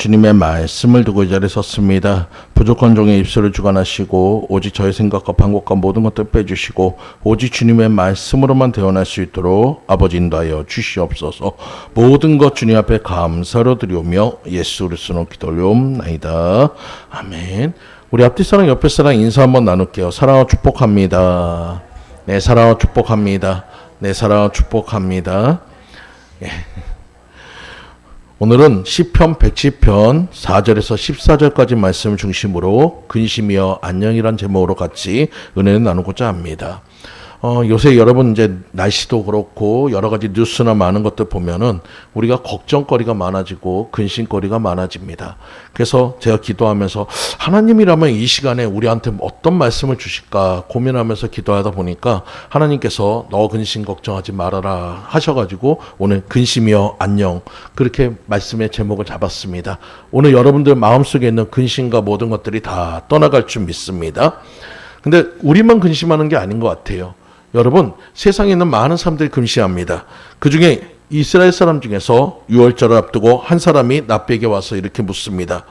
주님의 말씀을 두고 이 자리에 섰습니다. 부족한 종의 입술을 주관하시고 오직 저의 생각과 방법과 모든 것들 빼주시고 오직 주님의 말씀으로만 대언할 수 있도록 아버지 인도하여 주시옵소서. 모든 것 주님 앞에 감사로 드리오며 예수 그리스도로 기도 올려옵나이다. 아멘. 우리 앞뒤 사람 옆에 사람 인사 한번 나눌게요. 사랑하고 축복합니다. 네, 사랑하고 축복합니다. 네, 사랑하고 축복합니다. 예. 오늘은 시편 110편 4절에서 14절까지 말씀을 중심으로 근심이여 안녕이란 제목으로 같이 은혜를 나누고자 합니다. 요새 여러분 이제 날씨도 그렇고 여러 가지 뉴스나 많은 것들 보면은 우리가 걱정거리가 많아지고 근심거리가 많아집니다. 그래서 제가 기도하면서 하나님이라면 이 시간에 우리한테 어떤 말씀을 주실까 고민하면서 기도하다 보니까 하나님께서 너 근심 걱정하지 말아라 하셔가지고 오늘 근심이여 안녕 그렇게 말씀의 제목을 잡았습니다. 오늘 여러분들 마음속에 있는 근심과 모든 것들이 다 떠나갈 줄 믿습니다. 근데 우리만 근심하는 게 아닌 것 같아요. 여러분, 세상에 있는 많은 사람들이 근심합니다. 그 중에 이스라엘 사람 중에서 유월절을 앞두고 한 사람이 납비에게 와서 이렇게 묻습니다.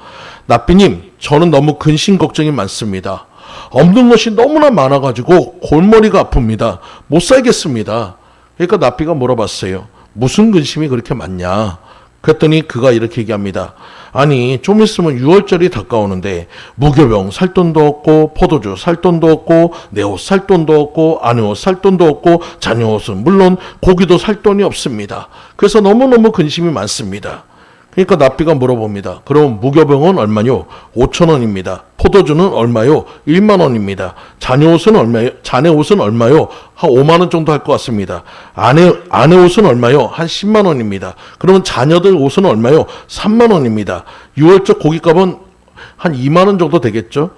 납비님, 저는 너무 근심 걱정이 많습니다. 없는 것이 너무나 많아가지고 골머리가 아픕니다. 못 살겠습니다. 그러니까 납비가 물어봤어요. 무슨 근심이 그렇게 많냐? 그랬더니 그가 이렇게 얘기합니다. 아니 좀 있으면 6월절이 가까우는데 무교병 살 돈도 없고 포도주 살 돈도 없고 내 옷 살 돈도 없고 아내 옷 살 돈도 없고 자녀 옷은 물론 고기도 살 돈이 없습니다. 그래서 너무너무 근심이 많습니다. 그러니까 납비가 물어봅니다. 그럼 무교병은 얼마요? 5,000원입니다. 포도주는 얼마요? 1만 원입니다. 자녀 옷은 얼마요? 자네 옷은 얼마요? 한 5만 원 정도 할 것 같습니다. 아내 옷은 얼마요? 한 10만 원입니다. 그러면 자녀들 옷은 얼마요? 3만 원입니다. 6월적 고깃값은 한 2만 원 정도 되겠죠?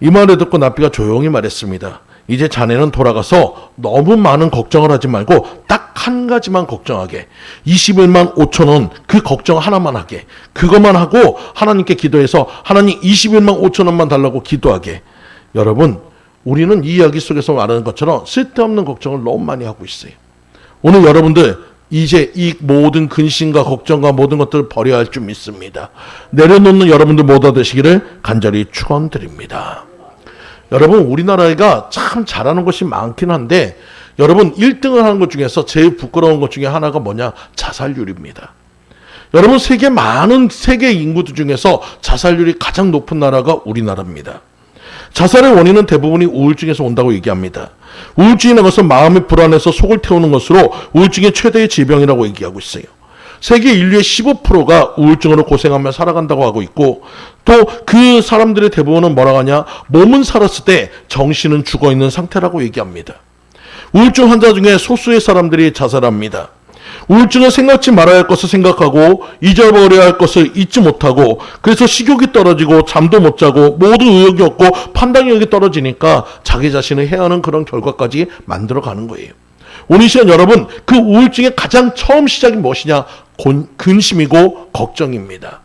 이 말을 듣고 납비가 조용히 말했습니다. 이제 자네는 돌아가서 너무 많은 걱정을 하지 말고 딱 한 가지만 걱정하게. 21만 5천 원 그 걱정 하나만 하게. 그것만 하고 하나님께 기도해서 하나님 21만 5천 원만 달라고 기도하게. 여러분, 우리는 이 이야기 속에서 말하는 것처럼 쓸데없는 걱정을 너무 많이 하고 있어요. 오늘 여러분들 이제 이 모든 근심과 걱정과 모든 것들을 버려야 할 줄 믿습니다. 내려놓는 여러분들 모두 되시기를 간절히 축원드립니다. 여러분, 우리나라가 참 잘하는 것이 많긴 한데 여러분 1등을 하는 것 중에서 제일 부끄러운 것 중에 하나가 뭐냐? 자살률입니다. 여러분 세계 인구들 중에서 자살률이 가장 높은 나라가 우리나라입니다. 자살의 원인은 대부분이 우울증에서 온다고 얘기합니다. 우울증이라는 것은 마음이 불안해서 속을 태우는 것으로 우울증의 최대의 질병이라고 얘기하고 있어요. 세계 인류의 15%가 우울증으로 고생하며 살아간다고 하고 있고 또 그 사람들의 대부분은 뭐라고 하냐? 몸은 살았을 때 정신은 죽어있는 상태라고 얘기합니다. 우울증 환자 중에 소수의 사람들이 자살합니다. 우울증은 생각지 말아야 할 것을 생각하고 잊어버려야 할 것을 잊지 못하고 그래서 식욕이 떨어지고 잠도 못 자고 모든 의욕이 없고 판단력이 떨어지니까 자기 자신을 해하는 그런 결과까지 만들어가는 거예요. 오늘 시간 여러분 그 우울증의 가장 처음 시작이 무엇이냐? 근심이고 걱정입니다.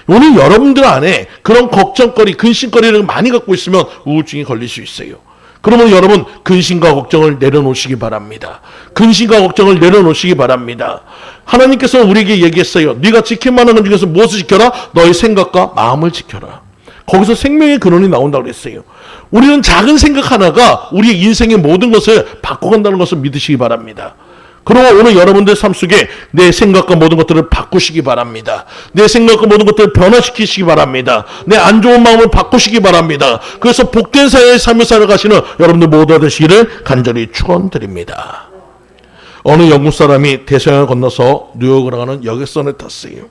오늘 여러분들 안에 그런 걱정거리, 근심거리를 많이 갖고 있으면 우울증이 걸릴 수 있어요. 그러면 여러분 근심과 걱정을 내려놓으시기 바랍니다. 근심과 걱정을 내려놓으시기 바랍니다. 하나님께서 우리에게 얘기했어요. 네가 지킬 만한 것 중에서 무엇을 지켜라? 너의 생각과 마음을 지켜라. 거기서 생명의 근원이 나온다고 그랬어요. 우리는 작은 생각 하나가 우리의 인생의 모든 것을 바꿔간다는 것을 믿으시기 바랍니다. 그리고 오늘 여러분들 삶 속에 내 생각과 모든 것들을 바꾸시기 바랍니다. 내 생각과 모든 것들을 변화시키시기 바랍니다. 내 안 좋은 마음을 바꾸시기 바랍니다. 그래서 복된 사회의 삶을 살아가시는 여러분들 모두 되시기를 간절히 축원드립니다. 어느 영국 사람이 대서양을 건너서 뉴욕으로 가는 여객선을 탔어요.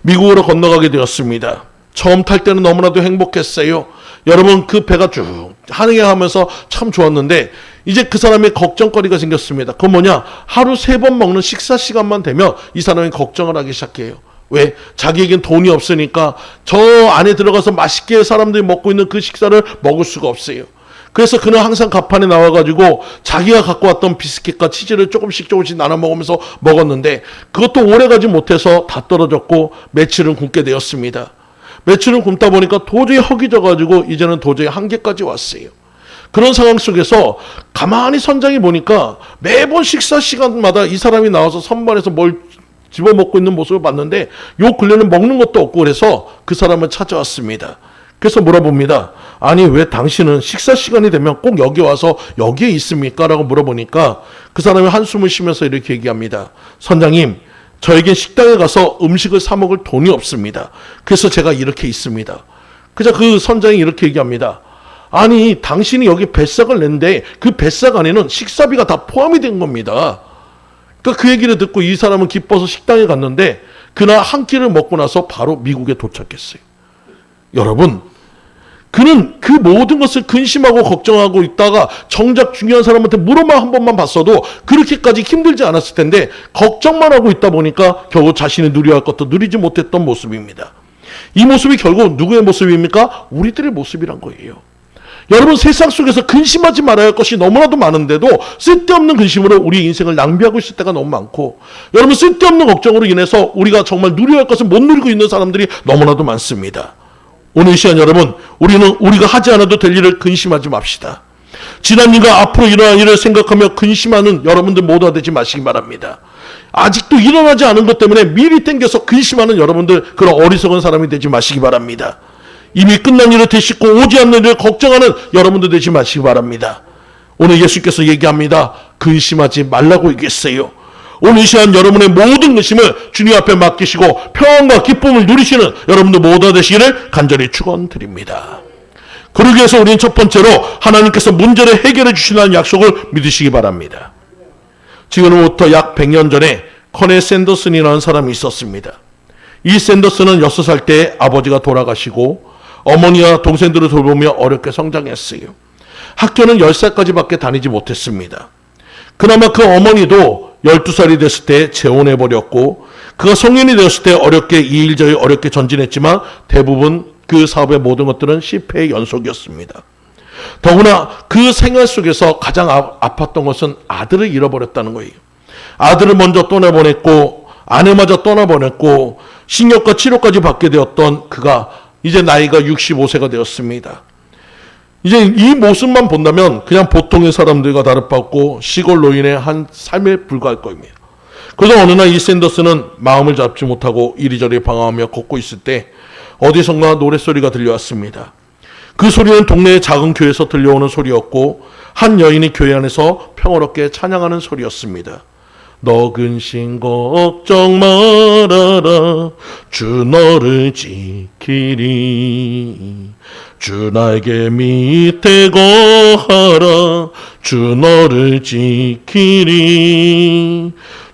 미국으로 건너가게 되었습니다. 처음 탈 때는 너무나도 행복했어요. 여러분 그 배가 쭉 항해하면서 참 좋았는데 이제 그 사람의 걱정거리가 생겼습니다. 그건 뭐냐? 하루 3번 먹는 식사 시간만 되면 이 사람이 걱정을 하기 시작해요. 왜? 자기에겐 돈이 없으니까 저 안에 들어가서 맛있게 사람들이 먹고 있는 그 식사를 먹을 수가 없어요. 그래서 그는 항상 갑판에 나와가지고 자기가 갖고 왔던 비스킷과 치즈를 조금씩 나눠 먹으면서 먹었는데 그것도 오래가지 못해서 다 떨어졌고 며칠은 굶게 되었습니다. 며칠을 굶다 보니까 도저히 허기져가지고 이제는 도저히 한계까지 왔어요. 그런 상황 속에서 가만히 선장이 보니까 매번 식사 시간마다 이 사람이 나와서 선반에서 뭘 집어먹고 있는 모습을 봤는데 요 근래는 먹는 것도 없고 그래서 그 사람을 찾아왔습니다. 그래서 물어봅니다. 아니 왜 당신은 식사 시간이 되면 꼭 여기 와서 여기에 있습니까? 라고 물어보니까 그 사람이 한숨을 쉬면서 이렇게 얘기합니다. 선장님, 저에겐 식당에 가서 음식을 사 먹을 돈이 없습니다. 그래서 제가 이렇게 있습니다. 그래서 그 선장이 이렇게 얘기합니다. 아니 당신이 여기 뱃삭을 냈는데 그 뱃삭 안에는 식사비가 다 포함이 된 겁니다. 그러니까 그 얘기를 듣고 이 사람은 기뻐서 식당에 갔는데 그날 한 끼를 먹고 나서 바로 미국에 도착했어요. 여러분, 그는 그 모든 것을 근심하고 걱정하고 있다가 정작 중요한 사람한테 물어만 한 번만 봤어도 그렇게까지 힘들지 않았을 텐데 걱정만 하고 있다 보니까 결국 자신이 누려야 할 것도 누리지 못했던 모습입니다. 이 모습이 결국 누구의 모습입니까? 우리들의 모습이란 거예요. 여러분, 세상 속에서 근심하지 말아야 할 것이 너무나도 많은데도 쓸데없는 근심으로 우리 인생을 낭비하고 있을 때가 너무 많고, 여러분 쓸데없는 걱정으로 인해서 우리가 정말 누려야 할 것을 못 누리고 있는 사람들이 너무나도 많습니다. 오늘 이 시간 여러분, 우리는 우리가 하지 않아도 될 일을 근심하지 맙시다. 지난 일과 앞으로 일어날 일을 생각하며 근심하는 여러분들 모두가 되지 마시기 바랍니다. 아직도 일어나지 않은 것 때문에 미리 땡겨서 근심하는 여러분들, 그런 어리석은 사람이 되지 마시기 바랍니다. 이미 끝난 일을 되씹고 오지 않는 일을 걱정하는 여러분들 되지 마시기 바랍니다. 오늘 예수께서 얘기합니다. 근심하지 말라고 얘기했어요. 오늘 이 시간 여러분의 모든 근심을 주님 앞에 맡기시고 평안과 기쁨을 누리시는 여러분들 모두 되시기를 간절히 축원드립니다. 그러기 위해서 우리는 첫 번째로 하나님께서 문제를 해결해 주신다는 약속을 믿으시기 바랍니다. 지금부터 약 100년 전에 커넬 샌더슨이라는 사람이 있었습니다. 이 샌더슨은 6살 때 아버지가 돌아가시고 어머니와 동생들을 돌보며 어렵게 성장했어요. 학교는 10살까지밖에 다니지 못했습니다. 그나마 그 어머니도 12살이 됐을 때 재혼해버렸고, 그가 성인이 되었을 때 어렵게 이일저일 어렵게 전진했지만 대부분 그 사업의 모든 것들은 실패의 연속이었습니다. 더구나 그 생활 속에서 가장 아팠던 것은 아들을 잃어버렸다는 거예요. 아들을 먼저 떠나보냈고 아내마저 떠나보냈고 식력과 치료까지 받게 되었던 그가 이제 나이가 65세가 되었습니다. 이제 이 모습만 본다면 그냥 보통의 사람들과 다를 바 없고 시골 노인의 한 삶에 불과할 겁니다. 그래서 어느 날 이 샌더스는 마음을 잡지 못하고 이리저리 방황하며 걷고 있을 때 어디선가 노랫소리가 들려왔습니다. 그 소리는 동네의 작은 교회에서 들려오는 소리였고 한 여인이 교회 안에서 평화롭게 찬양하는 소리였습니다. 너 근심 걱정 말아라, 주 너를 지키리. 주 날개 밑에 거하라, 주 너를 지키리.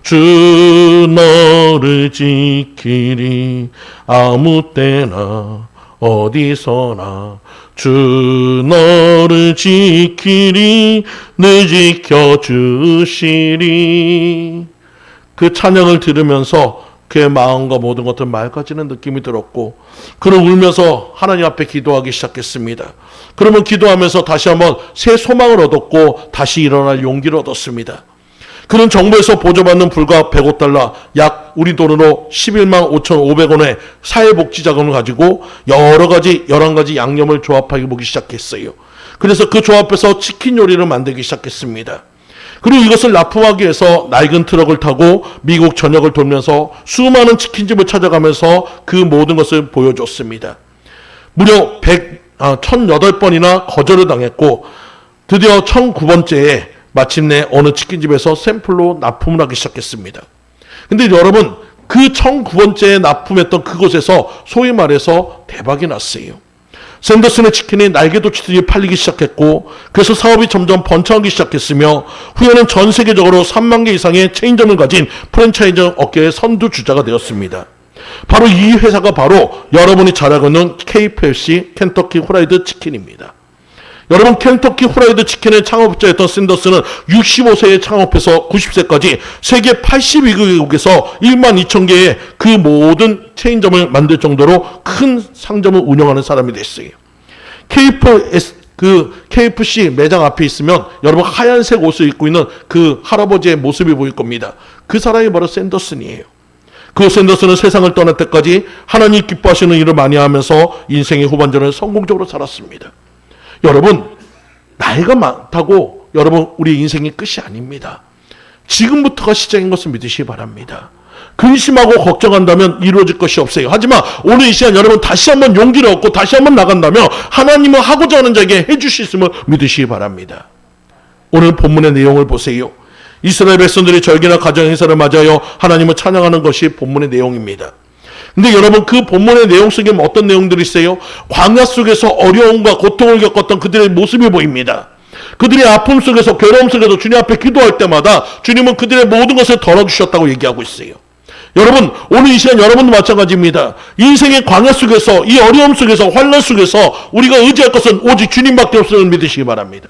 주 너를 지키리. 아무 때나 어디서나 주 너를 지키리. 늘 지켜주시리. 그 찬양을 들으면서 그의 마음과 모든 것들 맑아지는 느낌이 들었고, 그는 울면서 하나님 앞에 기도하기 시작했습니다. 그러면 기도하면서 다시 한번 새 소망을 얻었고 다시 일어날 용기를 얻었습니다. 그는 정부에서 보조받는 불과 105달러, 약 우리 돈으로 11만 5,500원의 사회복지 자금을 가지고 여러 가지 11가지 양념을 조합하게 보기 시작했어요. 그래서 그 조합에서 치킨 요리를 만들기 시작했습니다. 그리고 이것을 납품하기 위해서 낡은 트럭을 타고 미국 전역을 돌면서 수많은 치킨집을 찾아가면서 그 모든 것을 보여줬습니다. 무려 1008번이나 거절을 당했고 드디어 1009번째에 마침내 어느 치킨집에서 샘플로 납품을 하기 시작했습니다. 근데 여러분, 그 1009번째에 납품했던 그곳에서 소위 말해서 대박이 났어요. 샌더슨의 치킨이 날개도 치듯이 팔리기 시작했고, 그래서 사업이 점점 번창하기 시작했으며 후에는 전 세계적으로 3만 개 이상의 체인점을 가진 프랜차이즈 업계의 선두주자가 되었습니다. 바로 이 회사가 바로 여러분이 잘 알고 있는 KFC, 켄터키 후라이드 치킨입니다. 여러분, 켄터키 후라이드 치킨의 창업자였던 샌더슨은 65세에 창업해서 90세까지 세계 82개국에서 1만 2천 개의 그 모든 체인점을 만들 정도로 큰 상점을 운영하는 사람이 됐어요. KFC 매장 앞에 있으면 여러분 하얀색 옷을 입고 있는 그 할아버지의 모습이 보일 겁니다. 그 사람이 바로 샌더슨이에요. 그 샌더슨은 세상을 떠날 때까지 하나님 기뻐하시는 일을 많이 하면서 인생의 후반전을 성공적으로 살았습니다. 여러분, 나이가 많다고 여러분 우리 인생이 끝이 아닙니다. 지금부터가 시작인 것을 믿으시기 바랍니다. 근심하고 걱정한다면 이루어질 것이 없어요. 하지만 오늘 이 시간 여러분 다시 한번 용기를 얻고 다시 한번 나간다면 하나님은 하고자 하는 자에게 해주실음을 믿으시기 바랍니다. 오늘 본문의 내용을 보세요. 이스라엘 백성들이 절기나 가정 행사를 맞아요 하나님을 찬양하는 것이 본문의 내용입니다. 근데 여러분 그 본문의 내용 속에 어떤 내용들이 있어요? 광야 속에서 어려움과 고통을 겪었던 그들의 모습이 보입니다. 그들의 아픔 속에서 괴로움 속에서 주님 앞에 기도할 때마다 주님은 그들의 모든 것을 덜어주셨다고 얘기하고 있어요. 여러분 오늘 이 시간 여러분도 마찬가지입니다. 인생의 광야 속에서 이 어려움 속에서 환난 속에서 우리가 의지할 것은 오직 주님밖에 없음을 믿으시기 바랍니다.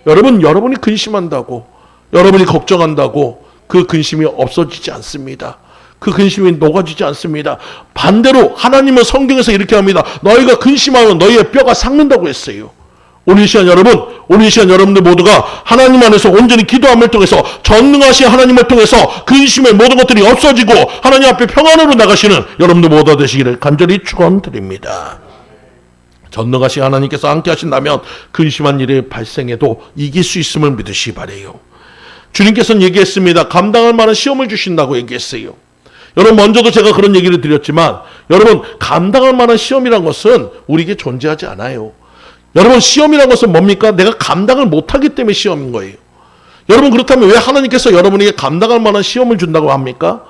여러분 여러분이 근심한다고 여러분이 걱정한다고 그 근심이 없어지지 않습니다. 그 근심이 녹아지지 않습니다. 반대로 하나님은 성경에서 이렇게 합니다. 너희가 근심하면 너희의 뼈가 삭는다고 했어요. 오늘 이 시간 여러분들 모두가 하나님 안에서 온전히 기도함을 통해서 전능하신 하나님을 통해서 근심의 모든 것들이 없어지고 하나님 앞에 평안으로 나가시는 여러분들 모두가 되시기를 간절히 축원드립니다. 전능하신 하나님께서 함께 하신다면 근심한 일이 발생해도 이길 수 있음을 믿으시기 바라요. 주님께서는 얘기했습니다. 감당할 만한 시험을 주신다고 얘기했어요. 여러분 먼저도 제가 그런 얘기를 드렸지만 여러분 감당할 만한 시험이란 것은 우리에게 존재하지 않아요. 여러분 시험이란 것은 뭡니까? 내가 감당을 못하기 때문에 시험인 거예요. 여러분 그렇다면 왜 하나님께서 여러분에게 감당할 만한 시험을 준다고 합니까?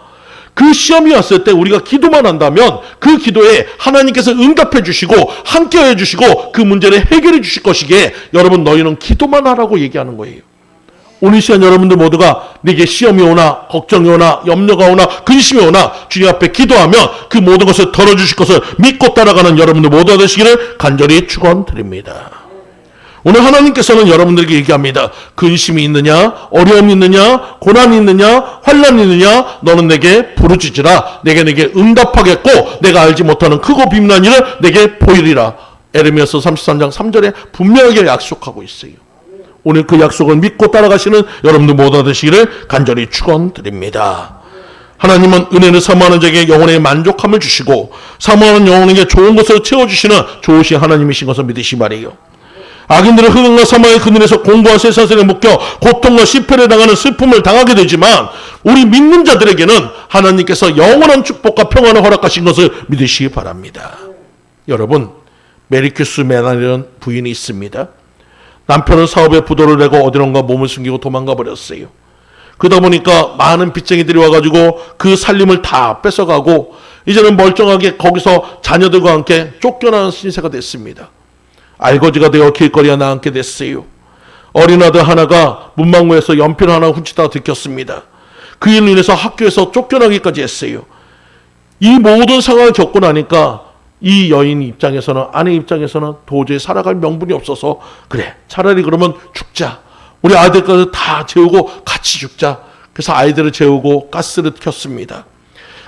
그 시험이 왔을 때 우리가 기도만 한다면 그 기도에 하나님께서 응답해 주시고 함께해 주시고 그 문제를 해결해 주실 것이기에 여러분 너희는 기도만 하라고 얘기하는 거예요. 오늘 시간 여러분들 모두가 내게 시험이 오나 걱정이 오나 염려가 오나 근심이 오나 주님 앞에 기도하면 그 모든 것을 덜어주실 것을 믿고 따라가는 여러분들 모두가 되시기를 간절히 축원드립니다. 오늘 하나님께서는 여러분들에게 얘기합니다. 근심이 있느냐 어려움이 있느냐 고난이 있느냐 환난이 있느냐 너는 내게 부르짖으라. 내게 응답하겠고 내가 알지 못하는 크고 비밀한 일을 내게 보이리라. 에레미야서 33장 3절에 분명하게 약속하고 있어요. 오늘 그 약속을 믿고 따라가시는 여러분들 모두 되시기를 간절히 축원드립니다. 하나님은 은혜를 사모하는 자에게 영혼의 만족함을 주시고 사모하는 영혼에게 좋은 것을 채워주시는 좋으신 하나님이신 것을 믿으시 말이에요. 악인들은 흑암과 사망의 그늘에서 공고한 쇠사슬에 묶여 고통과 시패를 당하는 슬픔을 당하게 되지만 우리 믿는 자들에게는 하나님께서 영원한 축복과 평안을 허락하신 것을 믿으시기 바랍니다. 여러분 메리큐스 메나리라는 부인이 있습니다. 남편은 사업에 부도를 내고 어디론가 몸을 숨기고 도망가 버렸어요. 그러다 보니까 많은 빚쟁이들이 와가지고 그 살림을 다 뺏어가고 이제는 멀쩡하게 거기서 자녀들과 함께 쫓겨나는 신세가 됐습니다. 알거지가 되어 길거리에 나앉게 됐어요. 어린 아들 하나가 문방구에서 연필 하나 훔치다가 들켰습니다. 그 일로 인해서 학교에서 쫓겨나기까지 했어요. 이 모든 상황을 겪고 나니까 이 여인 입장에서는 아내 입장에서는 도저히 살아갈 명분이 없어서 그래 차라리 그러면 죽자. 우리 아이들까지 다 재우고 같이 죽자. 그래서 아이들을 재우고 가스를 켰습니다.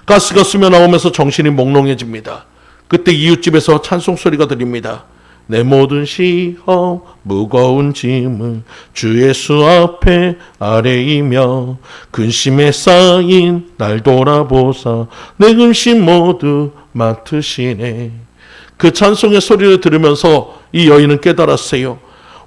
가스가 스며 나오면서 정신이 몽롱해집니다. 그때 이웃집에서 찬송 소리가 들립니다. 내 모든 시험 무거운 짐을 주 예수 앞에 아뢰이며 근심에 쌓인 날 돌아보사 내 근심 모두 맡으시네. 그 찬송의 소리를 들으면서 이 여인은 깨달았어요.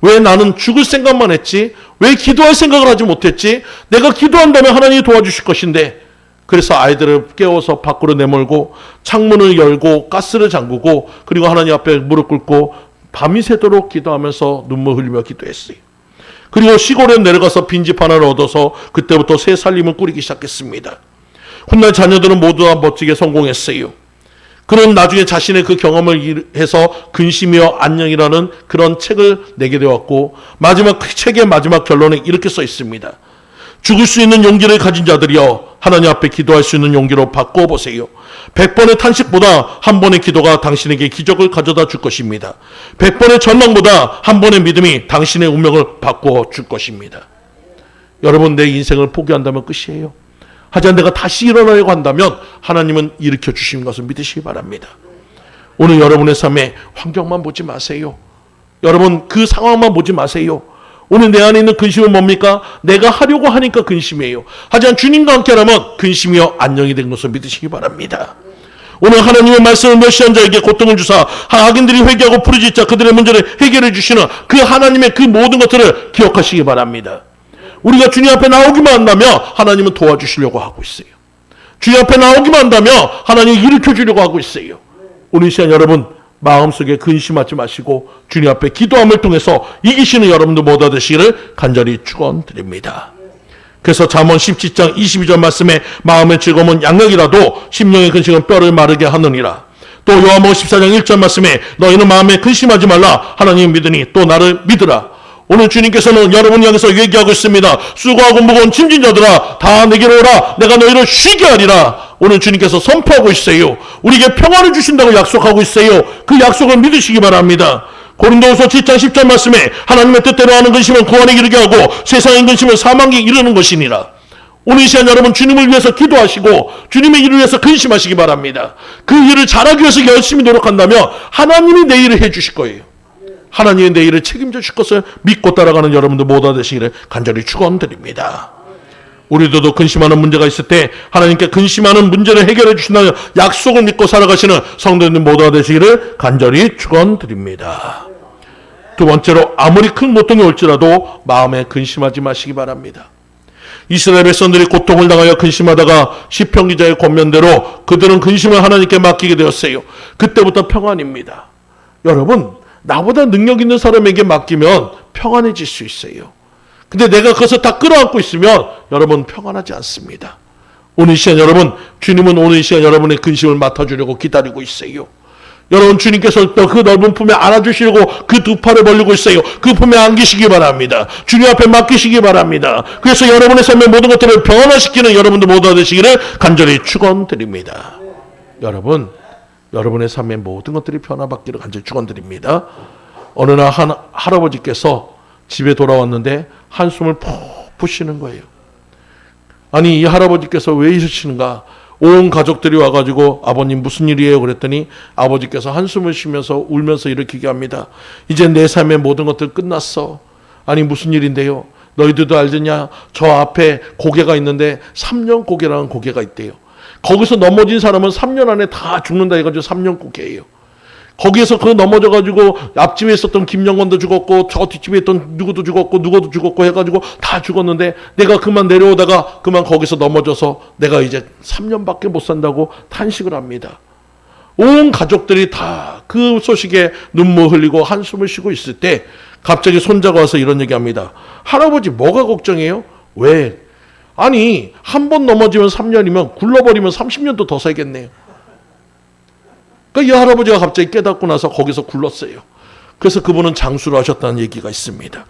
왜 나는 죽을 생각만 했지? 왜 기도할 생각을 하지 못했지? 내가 기도한다면 하나님이 도와주실 것인데. 그래서 아이들을 깨워서 밖으로 내몰고 창문을 열고 가스를 잠그고 그리고 하나님 앞에 무릎 꿇고 밤이 새도록 기도하면서 눈물 흘리며 기도했어요. 그리고 시골에 내려가서 빈집 하나를 얻어서 그때부터 새 살림을 꾸리기 시작했습니다. 훗날 자녀들은 모두 다 멋지게 성공했어요. 그는 나중에 자신의 그 경험을 해서 근심이여 안녕이라는 그런 책을 내게 되었고 그 책의 마지막 결론에 이렇게 써 있습니다. 죽을 수 있는 용기를 가진 자들이여 하나님 앞에 기도할 수 있는 용기로 바꾸어 보세요. 100번의 탄식보다 한 번의 기도가 당신에게 기적을 가져다 줄 것입니다. 100번의 절망보다 한 번의 믿음이 당신의 운명을 바꾸어 줄 것입니다. 여러분 내 인생을 포기한다면 끝이에요. 하지만 내가 다시 일어나려고 한다면 하나님은 일으켜 주신 것을 믿으시기 바랍니다. 오늘 여러분의 삶에 환경만 보지 마세요. 여러분 그 상황만 보지 마세요. 오늘 내 안에 있는 근심은 뭡니까? 내가 하려고 하니까 근심이에요. 하지만 주님과 함께라면 근심이여 안녕이 된 것을 믿으시기 바랍니다. 오늘 하나님의 말씀을 멸시한 자에게 고통을 주사 악인들이 회개하고 부르짖자 그들의 문제를 해결해 주시는 그 하나님의 그 모든 것들을 기억하시기 바랍니다. 우리가 주님 앞에 나오기만 한다면 하나님은 도와주시려고 하고 있어요. 주님 앞에 나오기만 한다면 하나님이 일으켜 주려고 하고 있어요. 오늘 이 시간 여러분 마음속에 근심하지 마시고 주님 앞에 기도함을 통해서 이기시는 여러분들 모두 되시기를 간절히 축원드립니다. 그래서 잠언 17장 22절 말씀에 마음의 즐거움은 양약이라도 심령의 근심은 뼈를 마르게 하느니라. 또 요한복음 14장 1절 말씀에 너희는 마음에 근심하지 말라. 하나님 믿으니 또 나를 믿으라. 오늘 주님께서는 여러분을 향해서 얘기하고 있습니다. 수고하고 무거운 짐진 자들아 다 내게로 오라. 내가 너희를 쉬게 하리라. 오늘 주님께서 선포하고 있어요. 우리에게 평안을 주신다고 약속하고 있어요. 그 약속을 믿으시기 바랍니다. 고린도후서 7장 10절 말씀에 하나님의 뜻대로 하는 근심은 구원에 이르게 하고 세상의 근심은 사망에 이르는 것이니라. 오늘 이 시간 여러분 주님을 위해서 기도하시고 주님의 일을 위해서 근심하시기 바랍니다. 그 일을 잘하기 위해서 열심히 노력한다면 하나님이 내 일을 해주실 거예요. 하나님의 내 일을 책임져 주실 것을 믿고 따라가는 여러분들 모두 되시기를 간절히 축원드립니다. 우리들도 근심하는 문제가 있을 때 하나님께 근심하는 문제를 해결해 주신다는 약속을 믿고 살아가시는 성도님 모두가 되시기를 간절히 축원드립니다. 두 번째로 아무리 큰 고통이 올지라도 마음에 근심하지 마시기 바랍니다. 이스라엘 백성들이 고통을 당하여 근심하다가 시편 기자의 권면대로 그들은 근심을 하나님께 맡기게 되었어요. 그때부터 평안입니다. 여러분 나보다 능력 있는 사람에게 맡기면 평안해질 수 있어요. 근데 내가 그것을 다 끌어안고 있으면 여러분 평안하지 않습니다. 오늘 이 시간 여러분 주님은 오늘 이 시간 여러분의 근심을 맡아주려고 기다리고 있어요. 여러분 주님께서 또 그 넓은 품에 안아주시려고 그 두 팔을 벌리고 있어요. 그 품에 안기시기 바랍니다. 주님 앞에 맡기시기 바랍니다. 그래서 여러분의 삶의 모든 것들을 변화시키는 여러분들 모두가 되시기를 간절히 축원드립니다. 여러분 여러분의 삶의 모든 것들이 변화받기를 간절히 축원드립니다. 어느 날 할아버지께서 집에 돌아왔는데 한숨을 푹 푸시는 거예요. 아니 이 할아버지께서 왜 이러시는가? 온 가족들이 와가지고 아버님 무슨 일이에요? 그랬더니 아버지께서 한숨을 쉬면서 울면서 이렇게 얘기합니다. 이제 내 삶의 모든 것들 끝났어. 아니 무슨 일인데요? 너희들도 알겠냐? 저 앞에 고개가 있는데 3년 고개라는 고개가 있대요. 거기서 넘어진 사람은 3년 안에 다 죽는다 해가지고 3년 고개예요. 거기에서 그 넘어져가지고 앞집에 있었던 김영건도 죽었고 저 뒷집에 있던 누구도 죽었고 해가지고 다 죽었는데 내가 그만 내려오다가 그만 거기서 넘어져서 내가 이제 3년밖에 못 산다고 탄식을 합니다. 온 가족들이 다 그 소식에 눈물 흘리고 한숨을 쉬고 있을 때 갑자기 손자가 와서 이런 얘기합니다. 할아버지 뭐가 걱정해요? 왜? 아니 한 번 넘어지면 3년이면 굴러버리면 30년도 더 살겠네요. 그러니까 이 할아버지가 갑자기 깨닫고 나서 거기서 굴렀어요. 그래서 그분은 장수를 하셨다는 얘기가 있습니다.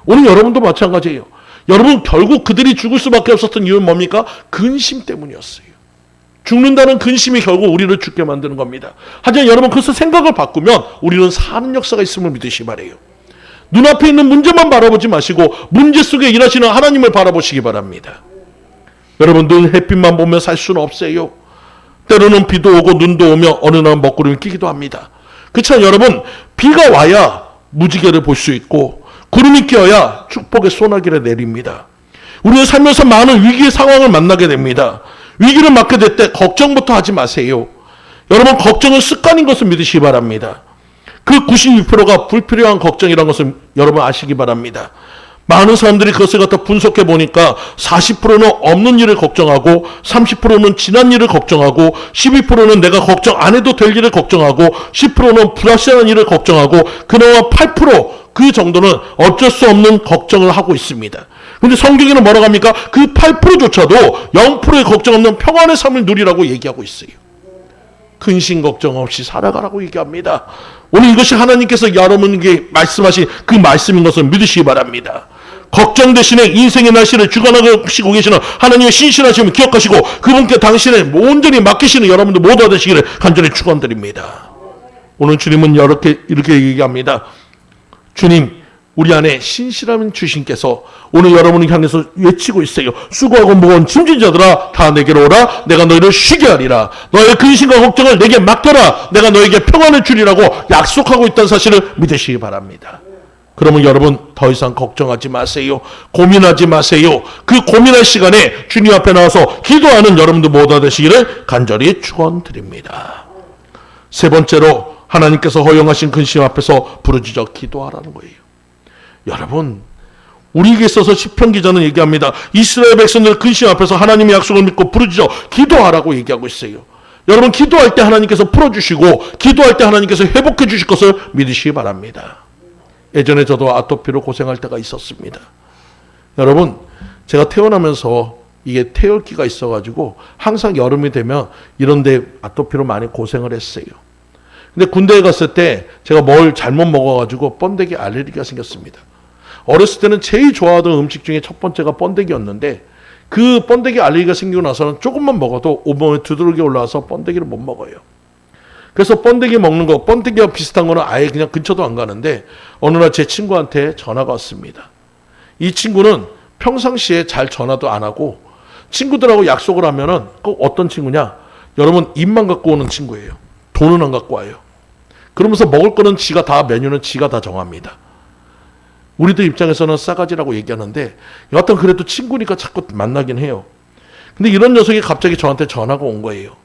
오늘 여러분도 마찬가지예요. 여러분 결국 그들이 죽을 수밖에 없었던 이유는 뭡니까? 근심 때문이었어요. 죽는다는 근심이 결국 우리를 죽게 만드는 겁니다. 하지만 여러분 그래서 생각을 바꾸면 우리는 사는 역사가 있음을 믿으시기 바라요. 눈앞에 있는 문제만 바라보지 마시고 문제 속에 일하시는 하나님을 바라보시기 바랍니다. 여러분 늘 햇빛만 보며 살 수는 없어요. 때로는 비도 오고 눈도 오며 어느 날 먹구름이 끼기도 합니다. 그렇지만 여러분 비가 와야 무지개를 볼 수 있고 구름이 끼어야 축복의 소나기를 내립니다. 우리는 살면서 많은 위기의 상황을 만나게 됩니다. 위기를 맞게 될 때 걱정부터 하지 마세요. 여러분 걱정은 습관인 것을 믿으시기 바랍니다. 그 92%가 불필요한 걱정이라는 것을 여러분 아시기 바랍니다. 많은 사람들이 그것을 갖다 분석해 보니까 40%는 없는 일을 걱정하고 30%는 지난 일을 걱정하고 12%는 내가 걱정 안 해도 될 일을 걱정하고 10%는 불확실한 일을 걱정하고 그나마 8%그 정도는 어쩔 수 없는 걱정을 하고 있습니다. 그런데 성경에는 뭐라고 합니까? 그 8%조차도 0%의 걱정 없는 평안의 삶을 누리라고 얘기하고 있어요. 근심 걱정 없이 살아가라고 얘기합니다. 오늘 이것이 하나님께서 여러분에게 말씀하신 그 말씀인 것을 믿으시기 바랍니다. 걱정 대신에 인생의 날씨를 주관하시고 계시는 하나님의 신실하심을 기억하시고 그분께 당신의 온전히 맡기시는 여러분들 모두가 되시기를 간절히 축원드립니다. 오늘 주님은 이렇게 얘기합니다. 주님, 우리 안에 신실한 주신께서 오늘 여러분을 향해서 외치고 있어요. 수고하고 무거운 짐진 자들아 다 내게로 오라. 내가 너희를 쉬게 하리라. 너의 근심과 걱정을 내게 맡겨라. 내가 너에게 평안을 주리라고 약속하고 있다는 사실을 믿으시기 바랍니다. 그러면 여러분 더 이상 걱정하지 마세요. 고민하지 마세요. 그 고민할 시간에 주님 앞에 나와서 기도하는 여러분들 모두 되시기를 간절히 축원드립니다. 세 번째로 하나님께서 허용하신 근심 앞에서 부르짖어 기도하라는 거예요. 여러분 우리에게 있어서 시편 기자는 얘기합니다. 이스라엘 백성들 근심 앞에서 하나님의 약속을 믿고 부르짖어 기도하라고 얘기하고 있어요. 여러분, 기도할 때 하나님께서 풀어주시고 기도할 때 하나님께서 회복해 주실 것을 믿으시기 바랍니다. 예전에 저도 아토피로 고생할 때가 있었습니다. 여러분, 제가 태어나면서 이게 태열기가 있어가지고 항상 여름이 되면 이런데 아토피로 많이 고생을 했어요. 근데 군대에 갔을 때 제가 뭘 잘못 먹어가지고 번데기 알레르기가 생겼습니다. 어렸을 때는 제일 좋아하던 음식 중에 첫 번째가 번데기였는데 그 번데기 알레르기가 생기고 나서는 조금만 먹어도 온몸에 두드러기 올라와서 번데기를 못 먹어요. 그래서 번데기 먹는 거, 번데기와 비슷한 거는 아예 그냥 근처도 안 가는데 어느 날 제 친구한테 전화가 왔습니다. 이 친구는 평상시에 잘 전화도 안 하고 친구들하고 약속을 하면은 꼭 어떤 친구냐? 여러분, 입만 갖고 오는 친구예요. 돈은 안 갖고 와요. 그러면서 먹을 거는 지가 다, 메뉴는 지가 다 정합니다. 우리들 입장에서는 싸가지라고 얘기하는데 여하튼 그래도 친구니까 자꾸 만나긴 해요. 근데 이런 녀석이 갑자기 저한테 전화가 온 거예요.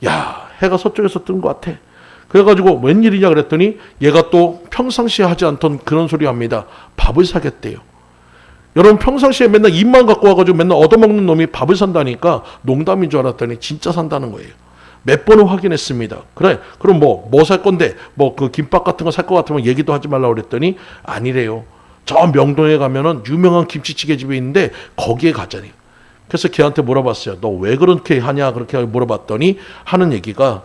야, 해가 서쪽에서 뜬 것 같아. 그래가지고 웬일이냐 그랬더니 얘가 또 평상시에 하지 않던 그런 소리 합니다. 밥을 사겠대요. 여러분, 평상시에 맨날 입만 갖고 와가지고 맨날 얻어먹는 놈이 밥을 산다니까 농담인 줄 알았더니 진짜 산다는 거예요. 몇 번을 확인했습니다. 그래, 그럼 뭐 살 건데, 뭐 그 김밥 같은 거 살 것 같으면 얘기도 하지 말라고 그랬더니 아니래요. 저 명동에 가면은 유명한 김치찌개 집이 있는데 거기에 가자니. 그래서 걔한테 물어봤어요. 너 왜 그렇게 하냐? 그렇게 물어봤더니 하는 얘기가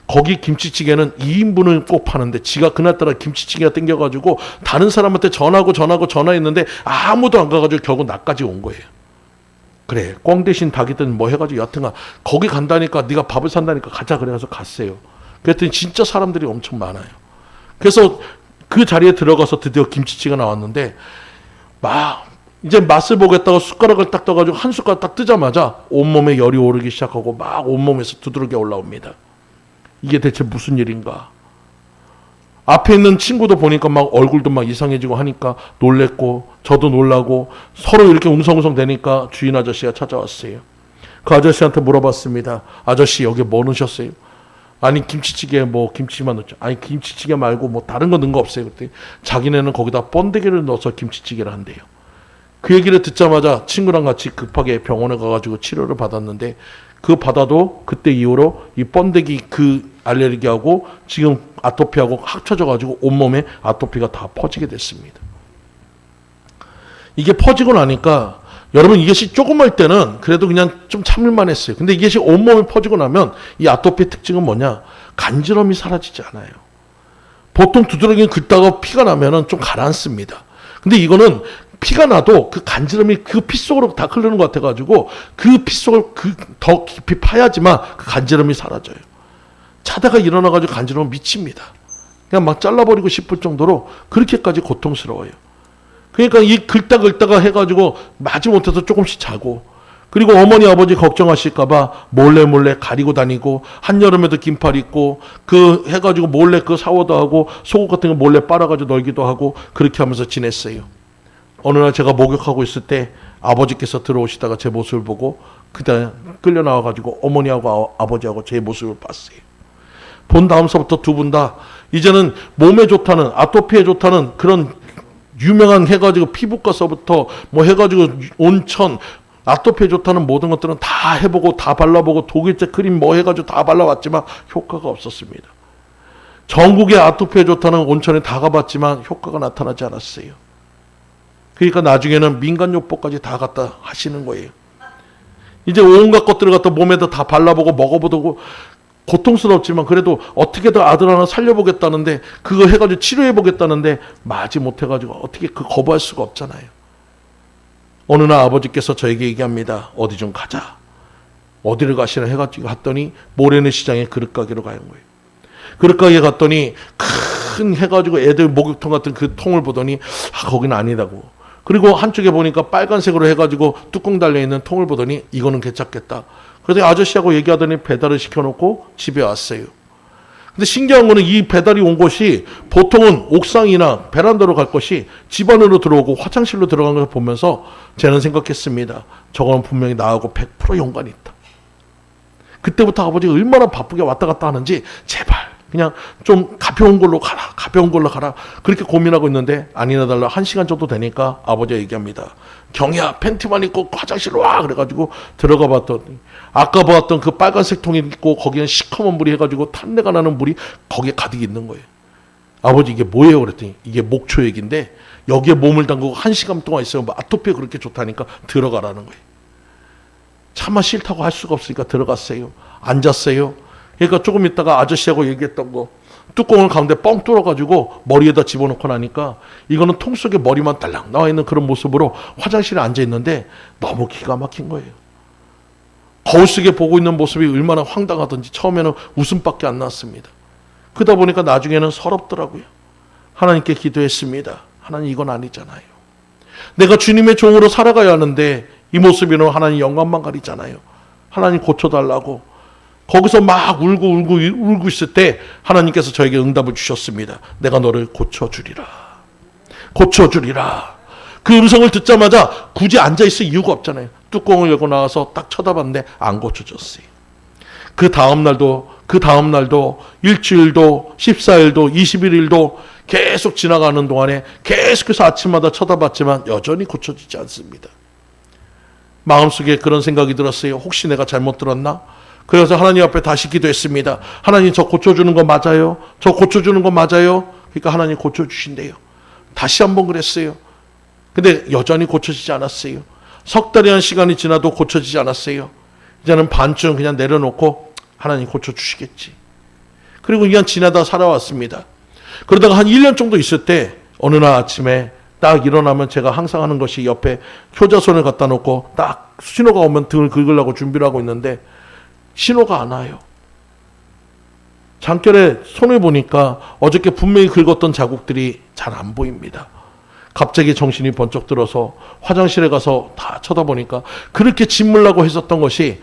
거기 김치찌개는 2인분을 꼭 파는데 지가 그날따라 김치찌개가 땡겨가지고 다른 사람한테 전화했는데 아무도 안 가가지고 결국 나까지 온 거예요. 그래, 꽝 대신 닭이든 뭐 해가지고 여튼간 거기 간다니까 네가 밥을 산다니까 가자 그래서 갔어요. 그랬더니 진짜 사람들이 엄청 많아요. 그래서 그 자리에 들어가서 드디어 김치찌개가 나왔는데 막 이제 맛을 보겠다고 숟가락을 딱 떠가지고 한 숟가락 딱 뜨자마자 온몸에 열이 오르기 시작하고 막 온몸에서 두드러기 올라옵니다. 이게 대체 무슨 일인가? 앞에 있는 친구도 보니까 막 얼굴도 막 이상해지고 하니까 놀랬고 저도 놀라고 서로 이렇게 웅성웅성 되니까 주인 아저씨가 찾아왔어요. 그 아저씨한테 물어봤습니다. 아저씨, 여기 뭐 넣으셨어요? 아니, 김치찌개에 뭐 김치만 넣죠. 아니, 김치찌개 말고 뭐 다른 거 넣은 거 없어요? 그랬더니 자기네는 거기다 번데기를 넣어서 김치찌개를 한대요. 그 얘기를 듣자마자 친구랑 같이 급하게 병원에 가가지고 치료를 받았는데 그 받아도 그때 이후로 이 번데기 그 알레르기하고 지금 아토피하고 합쳐져가지고 온몸에 아토피가 다 퍼지게 됐습니다. 이게 퍼지고 나니까 여러분, 이것이 조그만 때는 그래도 그냥 좀 참을만 했어요. 근데 이것이 온몸에 퍼지고 나면 이 아토피의 특징은 뭐냐? 간지럼이 사라지지 않아요. 보통 두드러기는 긁다가 피가 나면은 좀 가라앉습니다. 근데 이거는 피가 나도 그 간지럼이 그 피 속으로 다 흐르는 것 같아가지고 그 피 속을 더 깊이 파야지만 그 간지럼이 사라져요. 자다가 일어나가지고 간지러움 미칩니다. 그냥 막 잘라버리고 싶을 정도로 그렇게까지 고통스러워요. 그러니까 이 긁다가 해가지고 마지못해서 조금씩 자고, 그리고 어머니 아버지 걱정하실까봐 몰래 가리고 다니고, 한여름에도 긴팔 입고 그 해가지고 몰래 그 샤워도 하고 속옷 같은 거 몰래 빨아가지고 널기도 하고 그렇게 하면서 지냈어요. 어느 날 제가 목욕하고 있을 때 아버지께서 들어오시다가 제 모습을 보고 그때 끌려 나와가지고 어머니하고 아버지하고 제 모습을 봤어요. 본 다음서부터 두 분 다 이제는 몸에 좋다는, 아토피에 좋다는 그런 유명한 해가지고 피부과서부터 뭐 해가지고 온천, 아토피에 좋다는 모든 것들은 다 해보고 다 발라보고 독일제 크림 뭐 해가지고 다 발라봤지만 효과가 없었습니다. 전국에 아토피에 좋다는 온천에 다 가봤지만 효과가 나타나지 않았어요. 그러니까 나중에는 민간요법까지 다 갖다 하시는 거예요. 이제 온갖 것들을 갖다 몸에다 다 발라보고 먹어보고 고통스럽지만 그래도 어떻게든 아들 하나 살려보겠다는데 그거 해가지고 치료해보겠다는데 마지 못해가지고 어떻게 그 거부할 수가 없잖아요. 어느 날 아버지께서 저에게 얘기합니다. 어디 좀 가자. 어디를 가시나 해가지고 갔더니 모래는 시장에 그릇가게로 가는 거예요. 그릇가게 갔더니 큰 해가지고 애들 목욕통 같은 그 통을 보더니 거기는 아니다고. 그리고 한쪽에 보니까 빨간색으로 해가지고 뚜껑 달려있는 통을 보더니 이거는 괜찮겠다. 그래서 아저씨하고 얘기하더니 배달을 시켜놓고 집에 왔어요. 근데 신기한 거는 이 배달이 온 곳이 보통은 옥상이나 베란다로 갈 것이 집 안으로 들어오고 화장실로 들어간 걸 보면서 저는 생각했습니다. 저거는 분명히 나하고 100% 연관이 있다. 그때부터 아버지가 얼마나 바쁘게 왔다 갔다 하는지 제발 그냥 좀 가벼운 걸로 가라. 그렇게 고민하고 있는데 아니나 달라 1시간 정도 되니까 아버지가 얘기합니다. 경희야, 팬티만 입고 화장실로 와. 그래가지고 들어가 봤더니 아까 보았던 그 빨간색 통이 있고 거기는 시커먼 물이 해가지고 탄내가 나는 물이 거기에 가득 있는 거예요. 아버지 이게 뭐예요? 그랬더니 이게 목초액인데 여기에 몸을 담그고 1시간 동안 있으면 뭐 아토피에 그렇게 좋다니까 들어가라는 거예요. 차마 싫다고 할 수가 없으니까 들어갔어요. 앉았어요. 그러니까 조금 있다가 아저씨하고 얘기했던 거 뚜껑을 가운데 뻥 뚫어가지고 머리에다 집어넣고 나니까 이거는 통 속에 머리만 달랑 나와 있는 그런 모습으로 화장실에 앉아 있는데 너무 기가 막힌 거예요. 거울 속에 보고 있는 모습이 얼마나 황당하던지 처음에는 웃음밖에 안 났습니다. 그러다 보니까 나중에는 서럽더라고요. 하나님께 기도했습니다. 하나님 이건 아니잖아요. 내가 주님의 종으로 살아가야 하는데 이 모습이는 하나님 영광만 가리잖아요. 하나님 고쳐달라고 거기서 막 울고 있을 때 하나님께서 저에게 응답을 주셨습니다. 내가 너를 고쳐주리라. 그 음성을 듣자마자 굳이 앉아있을 이유가 없잖아요. 뚜껑을 열고 나와서 딱 쳐다봤는데 안 고쳐졌어요. 그 다음 날도 일주일도 14일도 21일도 계속 지나가는 동안에 계속해서 아침마다 쳐다봤지만 여전히 고쳐지지 않습니다. 마음속에 그런 생각이 들었어요. 혹시 내가 잘못 들었나? 그래서 하나님 앞에 다시 기도했습니다. 하나님 저 고쳐주는 거 맞아요? 그러니까 하나님 고쳐주신대요. 다시 한번 그랬어요. 근데 여전히 고쳐지지 않았어요. 석 달이라는 시간이 지나도 고쳐지지 않았어요. 이제는 반쯤 그냥 내려놓고 하나님 고쳐주시겠지. 그리고 그냥 지나다 살아왔습니다. 그러다가 한 1년 정도 있을 때 어느 날 아침에 딱 일어나면 제가 항상 하는 것이 옆에 효자손을 갖다 놓고 딱 신호가 오면 등을 긁으려고 준비를 하고 있는데 신호가 안 와요. 잠결에 손을 보니까 어저께 분명히 긁었던 자국들이 잘 안 보입니다. 갑자기 정신이 번쩍 들어서 화장실에 가서 다 쳐다보니까 그렇게 짓물라고 했었던 것이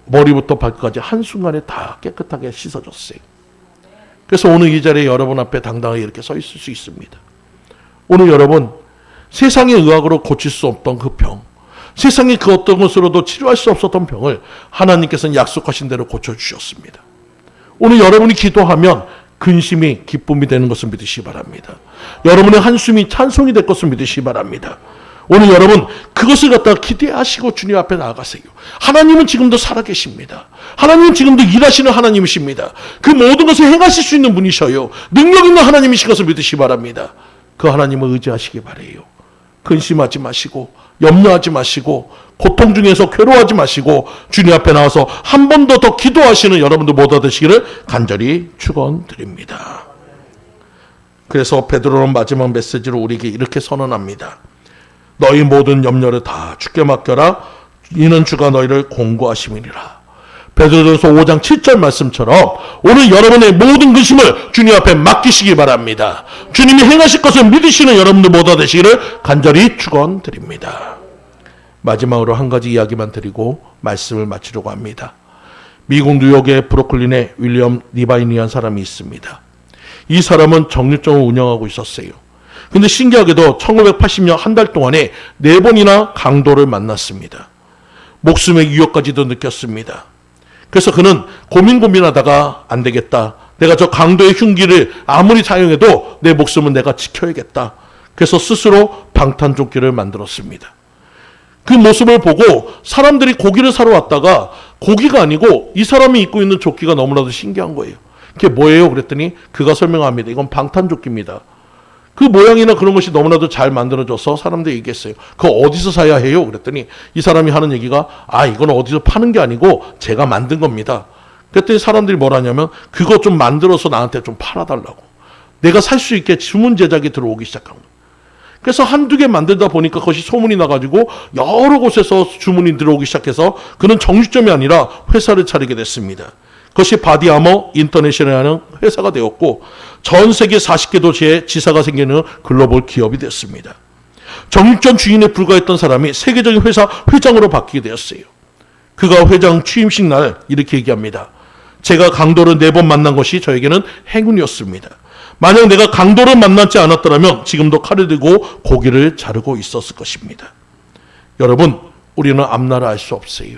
머리부터 발끝까지 한순간에 다 깨끗하게 씻어졌어요. 그래서 오늘 이 자리에 여러분 앞에 당당하게 이렇게 서 있을 수 있습니다. 오늘 여러분, 세상의 의학으로 고칠 수 없던 그 병, 세상의 그 어떤 것으로도 치료할 수 없었던 병을 하나님께서는 약속하신 대로 고쳐주셨습니다. 오늘 여러분이 기도하면 근심이 기쁨이 되는 것을 믿으시기 바랍니다. 여러분의 한숨이 찬송이 될 것을 믿으시기 바랍니다. 오늘 여러분 그것을 갖다가 기대하시고 주님 앞에 나아가세요. 하나님은 지금도 살아계십니다. 하나님은 지금도 일하시는 하나님이십니다. 그 모든 것을 행하실 수 있는 분이셔요. 능력 있는 하나님이신 것을 믿으시기 바랍니다. 그 하나님을 의지하시기 바라요. 근심하지 마시고 염려하지 마시고 고통 중에서 괴로워하지 마시고 주님 앞에 나와서 한 번 더 기도하시는 여러분들 모두 되시기를 간절히 축원드립니다. 그래서 베드로는 마지막 메시지로 우리에게 이렇게 선언합니다. 너희 모든 염려를 다 주께 맡겨라. 이는 주가 너희를 공고하심이니라. 베드로전서 5장 7절 말씀처럼 오늘 여러분의 모든 근심을 주님 앞에 맡기시기 바랍니다. 주님이 행하실 것을 믿으시는 여러분들 모두 되시기를 간절히 축원드립니다. 마지막으로 한 가지 이야기만 드리고 말씀을 마치려고 합니다. 미국 뉴욕의 브루클린에 윌리엄 리바인이라는 사람이 있습니다. 이 사람은 정육점을 운영하고 있었어요. 근데 신기하게도 1980년 한 달 동안에 4번이나 강도를 만났습니다. 목숨의 위협까지도 느꼈습니다. 그래서 그는 고민하다가 안 되겠다. 내가 저 강도의 흉기를 아무리 사용해도 내 목숨은 내가 지켜야겠다. 그래서 스스로 방탄조끼를 만들었습니다. 그 모습을 보고 사람들이 고기를 사러 왔다가 고기가 아니고 이 사람이 입고 있는 조끼가 너무나도 신기한 거예요. 그게 뭐예요? 그랬더니 그가 설명합니다. 이건 방탄조끼입니다. 그 모양이나 그런 것이 너무나도 잘 만들어져서 사람들이 얘기했어요. 그거 어디서 사야 해요? 그랬더니 이 사람이 하는 얘기가 이건 어디서 파는 게 아니고 제가 만든 겁니다. 그랬더니 사람들이 뭐라냐면 그거 좀 만들어서 나한테 좀 팔아달라고. 내가 살 수 있게 주문 제작이 들어오기 시작한 거예요. 그래서 한두 개 만들다 보니까 그것이 소문이 나가지고 여러 곳에서 주문이 들어오기 시작해서 그는 정육점이 아니라 회사를 차리게 됐습니다. 그것이 바디아머 인터내셔널이라는 회사가 되었고 전 세계 40개 도시에 지사가 생기는 글로벌 기업이 됐습니다. 정육점 주인에 불과했던 사람이 세계적인 회사 회장으로 바뀌게 되었어요. 그가 회장 취임식 날 이렇게 얘기합니다. 제가 강도를 4번 만난 것이 저에게는 행운이었습니다. 만약 내가 강도를 만나지 않았더라면 지금도 칼을 들고 고기를 자르고 있었을 것입니다. 여러분, 우리는 앞날을 알 수 없어요.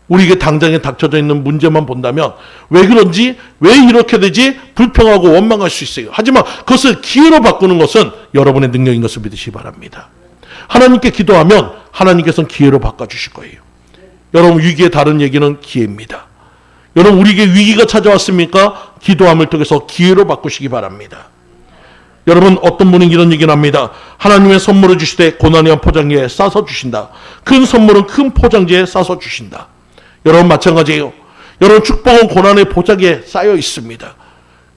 우리에게 당장에 닥쳐져 있는 문제만 본다면 왜 그런지, 왜 이렇게 되지 불평하고 원망할 수 있어요. 하지만 그것을 기회로 바꾸는 것은 여러분의 능력인 것을 믿으시기 바랍니다. 하나님께 기도하면 하나님께서는 기회로 바꿔주실 거예요. 여러분, 위기의 다른 얘기는 기회입니다. 여러분, 우리에게 위기가 찾아왔습니까? 기도함을 통해서 기회로 바꾸시기 바랍니다. 여러분, 어떤 분은 이런 얘기를 합니다. 하나님의 선물을 주시되 고난의 포장지에 싸서 주신다. 큰 선물은 큰 포장지에 싸서 주신다. 여러분, 마찬가지예요. 여러분, 축복은 고난의 보자기에 쌓여 있습니다.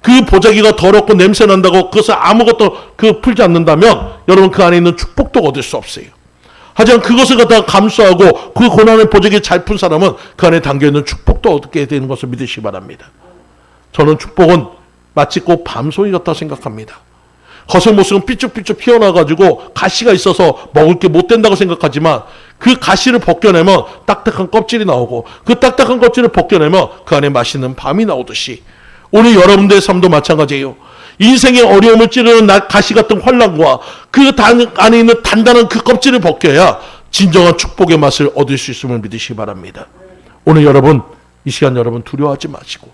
그 보자기가 더럽고 냄새 난다고 그것을 아무것도 풀지 않는다면 여러분, 그 안에 있는 축복도 얻을 수 없어요. 하지만 그것을 갖다가 감수하고 그 고난의 보자기에 잘 푼 사람은 그 안에 담겨있는 축복도 얻게 되는 것을 믿으시기 바랍니다. 저는 축복은 마치 꼭 밤송이 같다 생각합니다. 겉을모습은 삐쭉삐쭉 피어나가지고 가시가 있어서 먹을 게 못 된다고 생각하지만 그 가시를 벗겨내면 딱딱한 껍질이 나오고 그 딱딱한 껍질을 벗겨내면 그 안에 맛있는 밤이 나오듯이 오늘 여러분들의 삶도 마찬가지예요. 인생의 어려움을 찌르는 가시 같은 환난과 그 안에 있는 단단한 그 껍질을 벗겨야 진정한 축복의 맛을 얻을 수 있음을 믿으시기 바랍니다. 오늘 여러분, 이 시간 여러분 두려워하지 마시고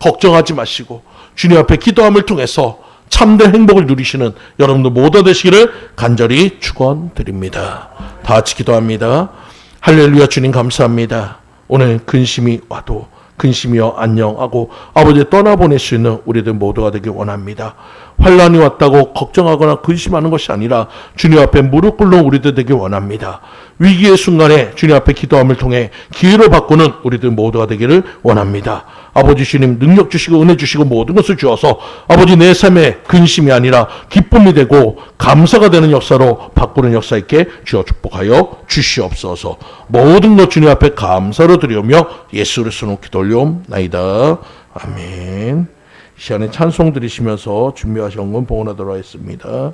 걱정하지 마시고 주님 앞에 기도함을 통해서 참된 행복을 누리시는 여러분들 모두 되시기를 간절히 축원드립니다. 다 같이 기도합니다. 할렐루야. 주님 감사합니다. 오늘 근심이 와도 근심이여 안녕하고 아버지 떠나보낼 수 있는 우리들 모두가 되길 원합니다. 환난이 왔다고 걱정하거나 근심하는 것이 아니라 주님 앞에 무릎 꿇는 우리들 되길 원합니다. 위기의 순간에 주님 앞에 기도함을 통해 기회로 바꾸는 우리들 모두가 되기를 원합니다. 아버지 주님 능력 주시고 은혜 주시고 모든 것을 주어서 아버지 내 삶에 근심이 아니라 기쁨이 되고 감사가 되는 역사로 바꾸는 역사 있게 주여 축복하여 주시옵소서. 모든 것 주님 앞에 감사로 드리오며 예수 그리스도로 기도 올려옵나이다. 아멘. 이 시간에 찬송 드리시면서 준비하신 건 봉헌하도록 하겠습니다.